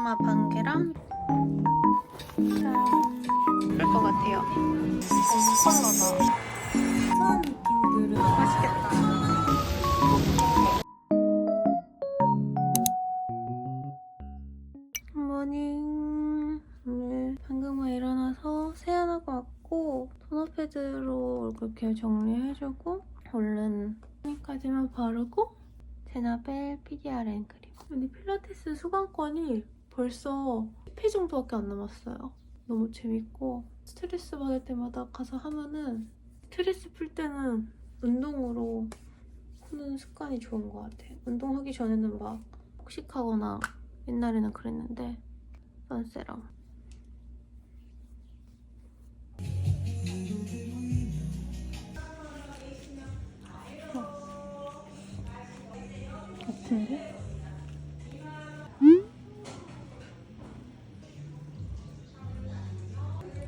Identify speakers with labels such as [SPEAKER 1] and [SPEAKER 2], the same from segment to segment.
[SPEAKER 1] 고구마 반 개랑 그럴 것 같아요. 콜라다. 수한 느낌들은 맛있겠다. 굿모닝. 오늘 방금 일어나서 세안하고 왔고 토너 패드로 얼굴 케어 정리해주고 얼른 여기까지만 바르고 제나벨 PDRN 크림. 근데 필라테스 수강권이 벌써 10회 정도밖에 안 남았어요. 너무 재밌고 스트레스 받을 때마다 가서 하면은 스트레스 풀 때는 운동으로 푸는 습관이 좋은 것 같아. 운동하기 전에는 막 폭식하거나 옛날에는 그랬는데 선세럼 같은데?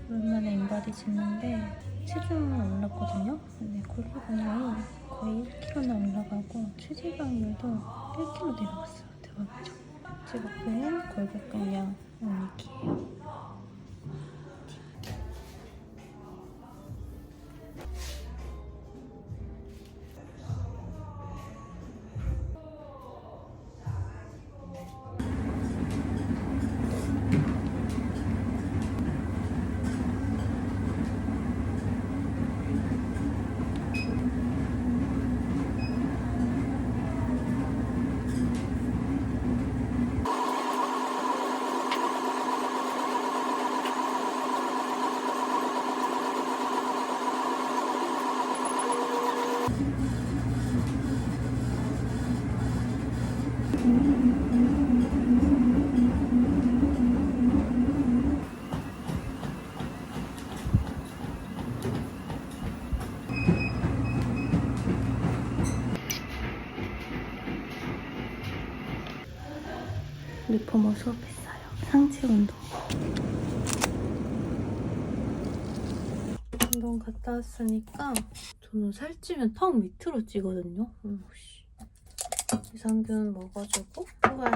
[SPEAKER 1] 오랜만에 인바디 짓는데 체중은 올랐거든요? 근데 골프 근육이 거의 1kg나 올라가고 체지방률도 1kg 내려갔어요. 대박이죠? 제 목표는 골격근량 올리기예요. 리포머 수업했어요. 상체 운동. 운동 갔다 왔으니까 저는 살찌면 턱 밑으로 찌거든요. 유산균 먹어주고 출발.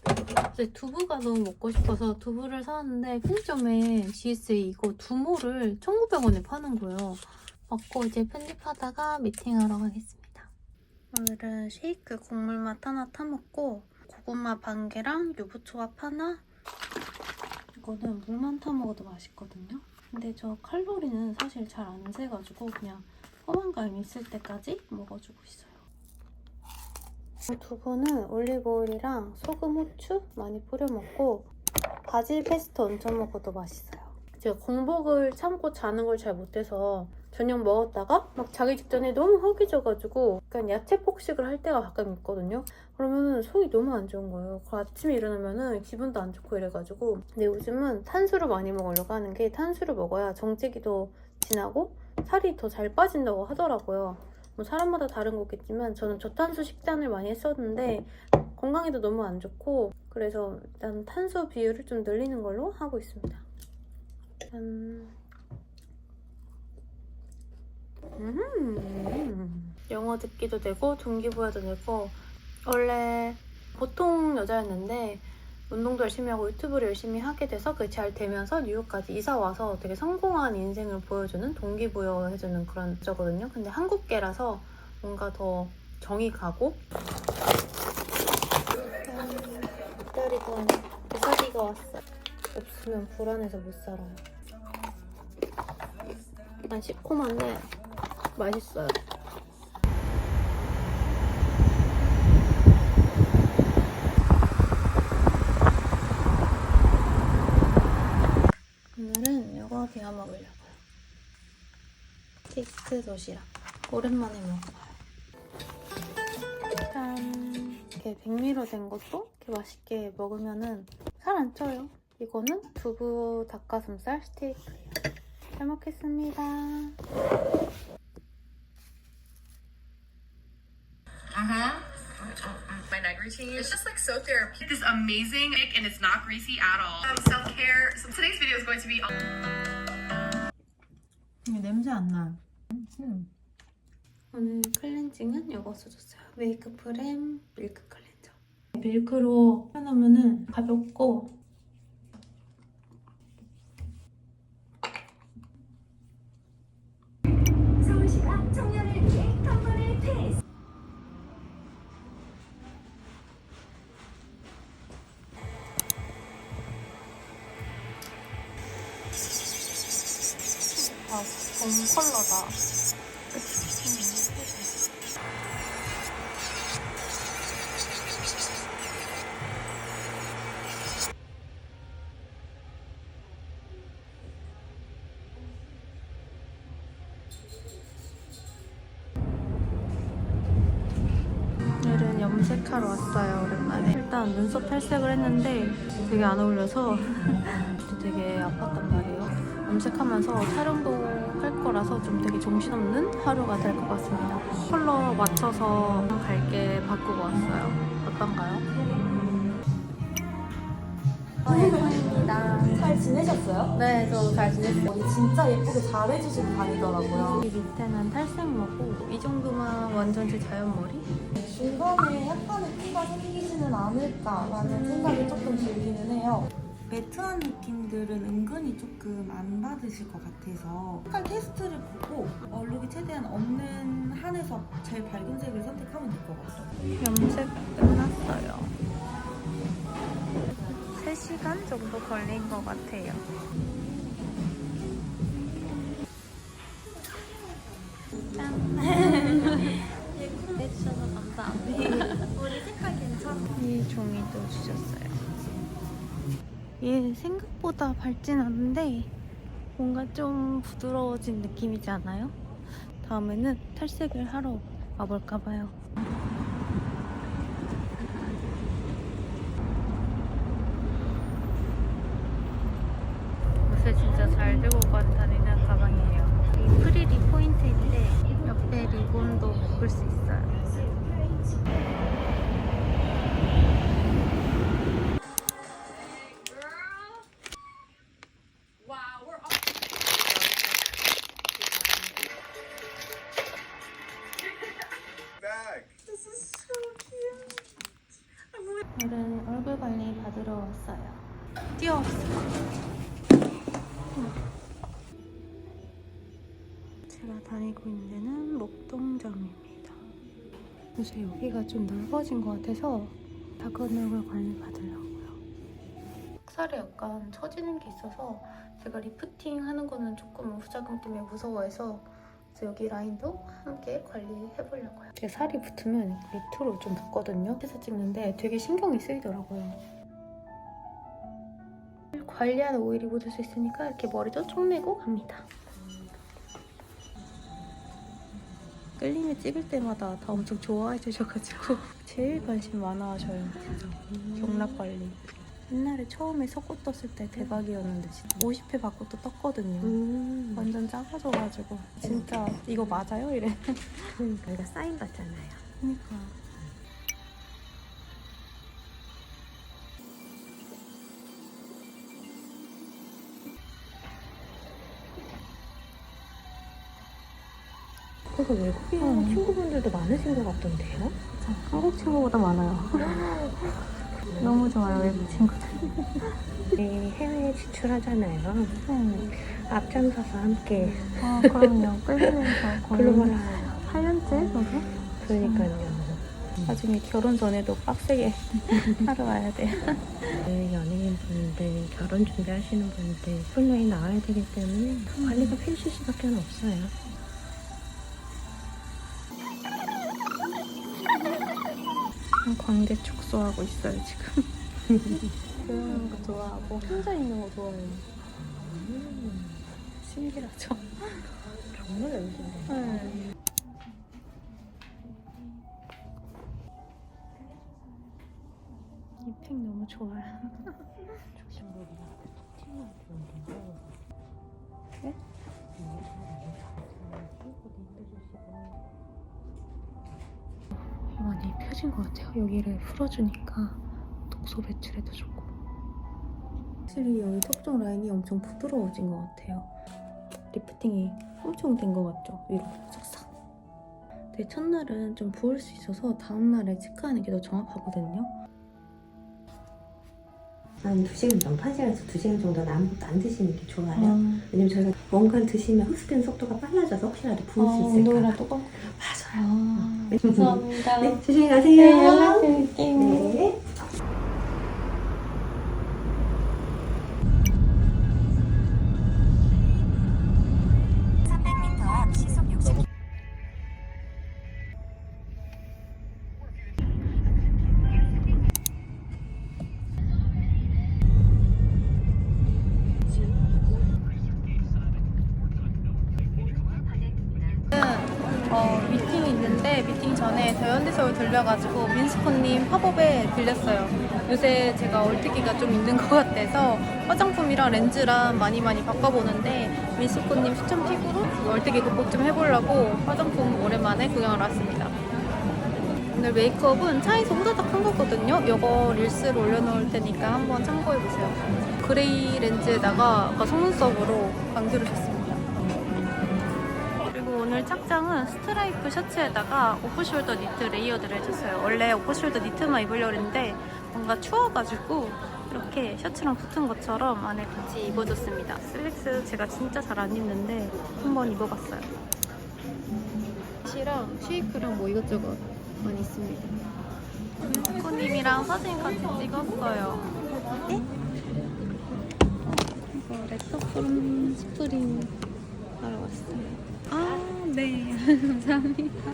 [SPEAKER 1] 근데 두부가 너무 먹고 싶어서 두부를 사왔는데 편의점에 GSA 이거 두모를 1,900원에 파는 거예요. 먹고 이제 편집하다가 미팅하러 가겠습니다. 오늘은 쉐이크 곡물 맛 하나 타먹고 고구마 반 개랑 유부초밥 하나. 이거는 물만 타먹어도 맛있거든요. 근데 저 칼로리는 사실 잘 안 세가지고 그냥 포만감 있을 때까지 먹어주고 있어요. 두부는 올리브오일이랑 소금, 후추 많이 뿌려 먹고 바질 페스토 얹어 먹어도 맛있어요. 제가 공복을 참고 자는 걸 잘 못해서 저녁 먹었다가 막 자기 직전에 너무 허기져가지고 약간 야채 폭식을 할 때가 가끔 있거든요. 그러면 속이 너무 안 좋은 거예요. 그 아침에 일어나면 기분도 안 좋고 이래가지고. 근데 요즘은 탄수를 많이 먹으려고 하는 게 탄수를 먹어야 정체기도 지나고 살이 더 잘 빠진다고 하더라고요. 뭐 사람마다 다른 거겠지만 저는 저탄수 식단을 많이 했었는데 건강에도 너무 안 좋고 그래서 일단 탄수 비율을 좀 늘리는 걸로 하고 있습니다. 영어 듣기도 되고 동기부여도 되고 원래 보통 여자였는데 운동도 열심히 하고 유튜브를 열심히 하게 돼서 그게 잘 되면서 뉴욕까지 이사 와서 되게 성공한 인생을 보여주는 동기부여해주는 그런 여자거든요. 근데 한국계라서 뭔가 더 정이 가고 기다리던 부사비가 왔어요. 없으면 불안해서 못 살아요. 약간 시큼한데 맛있어요. 오늘은 이거 데워 먹으려고요. 스테이크 도시락. 오랜만에 먹어봐요. 짠! 이렇게 백미로 된 것도 이렇게 맛있게 먹으면은 살 안 쪄요. 이거는 두부 닭가슴살 스테이크예요. 잘 먹겠습니다.
[SPEAKER 2] My night routine. It's just like so therapeutic. This amazing and it's not greasy at all. Self-care. So today's video is going to be
[SPEAKER 1] 냄새 안 나요. 오늘 클렌징은 이거 써줬어요. 메이크프렘 밀크 클렌저. 밀크로 해놓으면 가볍고
[SPEAKER 3] 서울시가 청년을 위해 텀블을 폐했습니다.
[SPEAKER 1] 봄 컬러다. 오늘은 염색하러 왔어요, 오랜만에. 일단 눈썹 탈색을 했는데 되게 안 어울려서 되게 아팠단 말이에요. 염색하면서 촬영도 할 거라서 좀 되게 정신없는 하루가 될 것 같습니다. 컬러 맞춰서 밝게 바꾸고 왔어요. 어떤가요? 예쁘입니다.
[SPEAKER 4] 잘 지내셨어요?
[SPEAKER 1] 네, 저 잘 지냈어요.
[SPEAKER 4] 언니 진짜 예쁘게 잘해주신 반이더라고요.
[SPEAKER 1] 이 밑에는 탈색머고 이 정도만 완전 제 자연 머리?
[SPEAKER 4] 중간에 약간의 티가 생기지는 않을까라는 생각이 조금 들기는 해요. 매트한 느낌들은 은근히 조금 안 받으실 것 같아서 색깔 테스트를 보고 얼룩이 최대한 없는 한에서 제일 밝은 색을 선택하면 될 것 같아요.
[SPEAKER 1] 염색 끝났어요. 3시간 정도 걸린 것 같아요. 짠! 해주셔서 감사합니다.
[SPEAKER 4] 우리 색깔 괜찮아.
[SPEAKER 1] 이 종이도 주셨어요. 얘 생각보다 밝진 않은데 뭔가 좀 부드러워진 느낌이지 않아요? 다음에는 탈색을 하러 와볼까봐요. 요새 진짜 잘 들고 다니는 가방이에요. 이 프릴이 포인트인데 옆에 리본도 묶을 수 있어요. 오늘은 얼굴 관리 받으러 왔어요. 뛰어왔어요. 제가 다니고 있는 데는 목동점입니다. 요새 여기가 좀 넓어진 것 같아서 작은 얼굴 관리 받으려고요. 살에 약간 처지는 게 있어서 제가 리프팅 하는 거는 조금 부작용 때문에 무서워해서 그래서 여기 라인도 함께 관리해보려고요. 제 살이 붙으면 밑으로 좀 붓거든요. 해서 찍는데 되게 신경이 쓰이더라고요. 관리한 오일이 묻을 수 있으니까 이렇게 머리도 쪽내고 갑니다. 끌림에 찍을 때마다 다 엄청 좋아해 주셔가지고 제일 관심 많아하셔요. 진짜 경락 관리. 옛날에 처음에 석고 떴을 때 대박이었는데 진짜 50회 받고 또 떴거든요. 완전 작아져가지고 진짜 이거 맞아요? 이래.
[SPEAKER 4] 그러니까 이거 사인 받잖아요.
[SPEAKER 1] 그러니까.
[SPEAKER 4] 그래서 외국인 친구분들도 많으신 것 같던데요?
[SPEAKER 1] 한국 친구보다 많아요. 너무 좋아요, 외국 친구들.
[SPEAKER 4] 네, 해외에 지출하잖아요. 앞장서서 함께
[SPEAKER 1] 아, 그럼요. 끌리면서 거의
[SPEAKER 4] 글로벌
[SPEAKER 1] 8년째 저도.
[SPEAKER 4] 그러니까요.
[SPEAKER 1] 나중에 결혼 전에도 빡세게 하러 와야 돼요.
[SPEAKER 4] 네, 연예인분들, 결혼 준비하시는 분들 플레이 나와야 되기 때문에 관리가 필수 수밖에 없어요.
[SPEAKER 1] 관계 축소하고 있어요, 지금. 그런 거 좋아하고 혼자 있는 거 좋아해요. 신기하죠?
[SPEAKER 4] 정말 연신데.
[SPEAKER 1] 네. 이 팩 너무 좋아요. 네? 많이 펴진 것 같아요. 여기를 풀어주니까 독소 배출에도 좋고. 확실히 여기 턱정 라인이 엄청 부드러워진 것 같아요. 리프팅이 엄청 된 것 같죠? 위로 싹싹. 근데 첫날은 좀 부을 수 있어서 다음날에 체크하는 게 더 정확하거든요.
[SPEAKER 5] 한 2시간 정도, 1시간에서 2시간 정도는 아무것도 안 드시는 게 좋아요. 왜냐면 저희가 뭔가를 드시면 흡수되는 속도가 빨라져서 혹시라도 부을 수 있을까.
[SPEAKER 4] 운동이라도 꼭?
[SPEAKER 5] 맞아요.
[SPEAKER 4] 감사합니다.
[SPEAKER 5] 네, 조심히 가세요.
[SPEAKER 4] 네, 연락드릴게요.
[SPEAKER 5] 네.
[SPEAKER 1] 미팅이 있는데 미팅 전에 더현대서울 들려가지고 민스코님 팝업에 들렸어요. 요새 제가 얼티기가 좀 있는 것 같아서 화장품이랑 렌즈랑 많이 바꿔보는데 민스코님 추천 팁으로 얼티기 극복 좀 해보려고 화장품 오랜만에 구경을 왔습니다. 오늘 메이크업은 차에서 후다닥 한 거거든요. 이거 릴스로 올려놓을 테니까 한번 참고해보세요. 그레이 렌즈에다가 아까 속눈썹으로 광주를 줬습니다. 오늘 착장은 스트라이프 셔츠에다가 오프숄더 니트 레이어드를 해줬어요. 원래 오프숄더 니트만 입으려고 했는데 뭔가 추워가지고 이렇게 셔츠랑 붙은 것처럼 안에 같이 입어줬습니다. 슬랙스 제가 진짜 잘 안 입는데 한번 입어봤어요. 시랑 쉐이크랑 뭐 이것저것 많이 있습니다. 민스코님이랑 사진 같이 찍었어요. 네? 이거 레터프롬 스프링 하러 왔어요. 네. 감사합니다.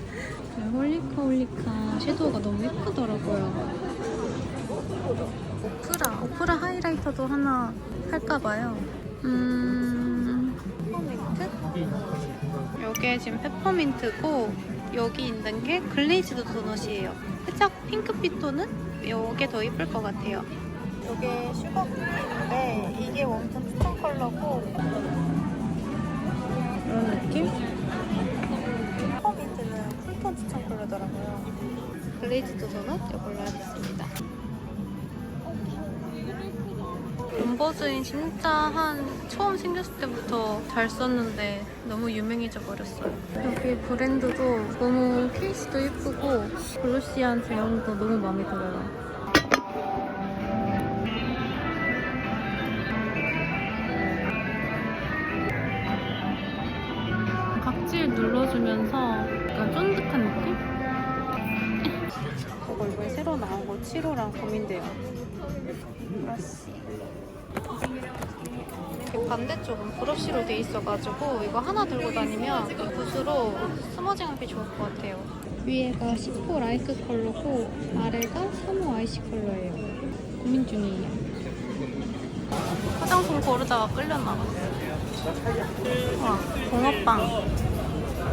[SPEAKER 1] 홀리카 섀도우가 너무 예쁘더라고요. 오프라 하이라이터도 하나 할까봐요. 페퍼민트? 이게 지금 페퍼민트고 여기 있는 게 글레이즈드 도넛이에요. 살짝 핑크빛 톤은 이게 더 예쁠 것 같아요. 이게 슈가 쿠키인데 이게 웜톤 추천 컬러고 이런 느낌? 페퍼민트는 쿨톤 추천 컬러더라고요. 글레이즈드 도넛 이걸로 하겠습니다. 엠버즈인 진짜 한 처음 생겼을 때부터 잘 썼는데 너무 유명해져 버렸어요. 여기 브랜드도 너무 케이스도 예쁘고 글로시한 제형도 너무 마음에 들어요. 각질 눌러주면서 약간 쫀득한 느낌? 저거 이번에 새로 나온 거 7호랑 고민돼요. 브러쉬. 이렇게 반대쪽은 브러쉬로 돼 있어가지고 이거 하나 들고 다니면 붓으로 스머징하기 좋을 것 같아요. 위에가 10호 라이크 컬러고 아래가 3호 아이시 컬러예요. 고민 중이에요. 화장품 고르다가 끌렸나 봐. 와, 붕어빵.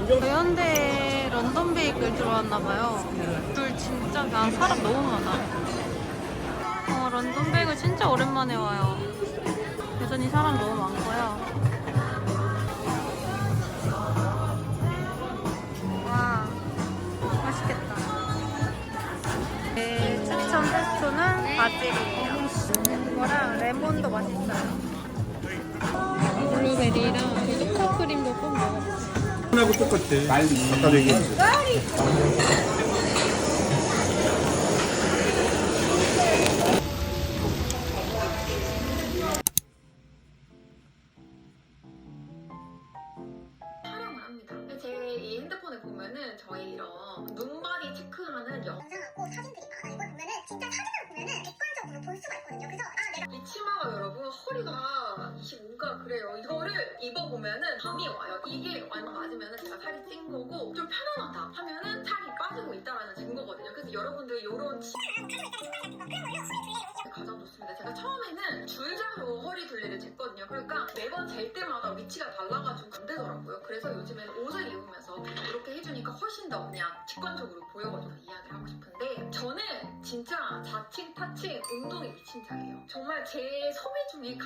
[SPEAKER 1] 더현대 런던 베이글 들어왔나봐요. 줄 진짜 나 사람 너무 많아. 런던 베이글 진짜 오랜만에 와요. 여전히 사람 너무 많고요. 와, 맛있겠다. 제 추천 페스토는 바질이에요. 이거랑 레몬도 맛있어요. 블루베리랑 초코 크림도 꼭 먹어봤어요.
[SPEAKER 6] 하고 똑같아. 아까도 얘기했지.
[SPEAKER 2] 촬영을 합니다. 제 이 핸드폰에 보면은 저희 이런 눈바디 체크하는
[SPEAKER 7] 영상하고 사진들이 많아. 이걸 보면은 진짜 사진을 보면은 객관적으로 볼 수가 있거든요. 그래서 내가
[SPEAKER 2] 이 치마가 여러분 허리가 25가 그래요. 이거를 입어보면은 밤이 와요. 이게 맞으면은 제가 살이 찐 거고 좀 편안하다 하면은 살이 빠지고 있다라는 증거거든요. 그래서 여러분들 이런 가장 좋습니다. 제가 처음에는 줄자로 허리 둘레를 쟀거든요. 그러니까 매번 잴 때마다 위치가 달라가지고 안 되더라고요. 그래서 요즘에는 옷을 입으면서 이렇게 해주니까 훨씬 더 그냥 직관적으로 보여가지고 이야기를 하고 싶은데 저는 진짜 자칭 타칭 운동이 미친 자예요. 정말 제 소비 중에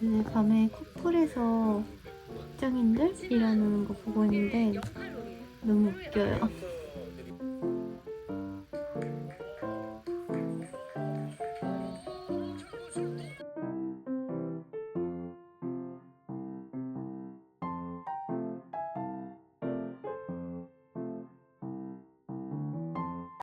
[SPEAKER 1] 오늘 밤에 커플에서 직장인들 일하는 거 보고 있는데 너무 웃겨요.